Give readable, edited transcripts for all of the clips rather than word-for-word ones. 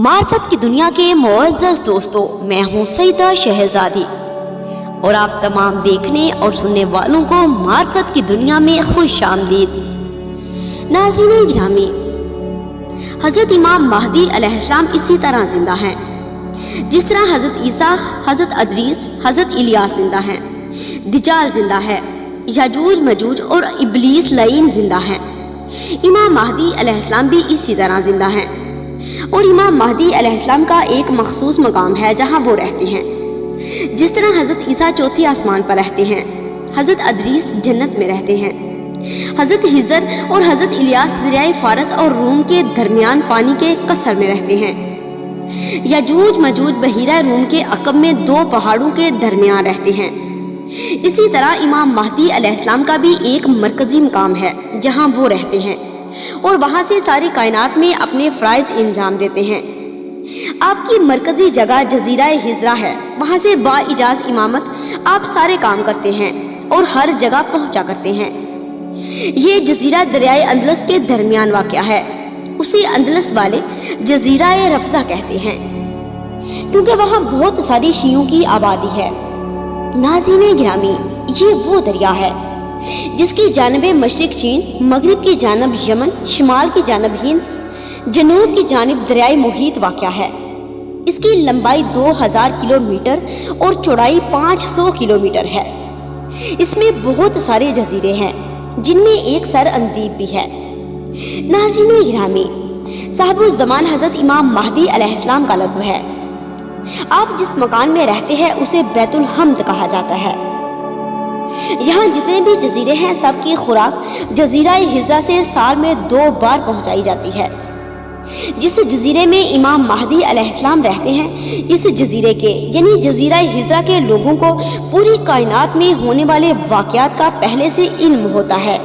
मार्फत की दुनिया के मुअज़्ज़ज़ दोस्तों, मैं हूँ सईदा शहज़ादी और आप तमाम देखने और सुनने वालों को मार्फत की दुनिया में खुश आमदीद। नाज़रीन गिरामी, हज़रत इमाम महदी अलैहिस्सलाम इसी तरह जिंदा हैं जिस तरह हज़रत ईसा, हज़रत अदरीस, हज़रत इलियास जिंदा हैं, दज्जाल जिंदा है, याजूज मजूज और इब्लीस लईन जिंदा हैं। इमाम महदी अलैहिस्सलाम भी इसी तरह जिंदा हैं और इमाम महदी अलैहिस्सलाम का एक मखसूस मकाम है जहाँ वो रहते हैं। जिस तरह हज़रत ईसा चौथे आसमान पर रहते हैं, हज़रत अदरीस जन्नत में रहते हैं, हज़रत हिजर और हज़रत इलियास दरियाए फारस और रूम के दरमियान पानी के कसर में रहते हैं। याजूज मजूज बहीरा रूम के अकब में दो पहाड़ों के दरमियान रहते हैं। इसी तरह इमाम महदी अलैहिस्सलाम का भी एक मरकजी मकाम है जहाँ वो रहते हैं और वहाँ से सारी कायनात में अपने फ़राइज़ इंजाम देते हैं। आपकी मरकजी जगह जजीरा हिजरा है, वहाँ से बाइजाज़ इमामत आप सारे काम करते हैं और हर जगह पहुँचा करते हैं। ये जजीरा दरियाए अंदलस के दरमियान वाक़या है, उसे अंदलस वाले जजीरा रफ़ज़ा कहते हैं क्योंकि वहाँ बहुत सारी शियों की आबादी है। नाज़रीन गिरामी, ये वो दरिया है जिसकी जानब मशरिक चीन, मगरिब की जानब यमन, शिमाल की जानब हिंद, जनूब की जानब दरियाए मुहीत वाक़या है। इसकी लंबाई 2000 किलोमीटर और चौड़ाई 500 किलोमीटर है। इसमें बहुत सारे जजीरे हैं जिनमें एक सर अंदीब भी है। नाज़रीन गिरामी, साहिबुल ज़मान हज़रत इमाम महदी अलैहिस्सलाम का लक़ब है। आप जिस मकान में रहते हैं उसे बैतुल हम्द कहा जाता है। यहाँ जितने भी जजीरे हैं सबकी खुराक जजीरा हिजरा से साल में 2 बार पहुँचाई जाती है। जिस जजीरे में इमाम महदी अलैहिस्सलाम रहते हैं, इस जजीरे के यानी जजीरा हिजरा के लोगों को पूरी कायनात में होने वाले वाक़यात का पहले से इल्म होता है।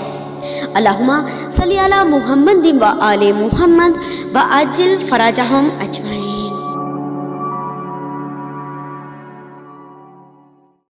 अल्लाहुम्मा सल्ली अला मुहम्मद व आले मुहम्मद व अज्जिल फराजहुम अजमईन।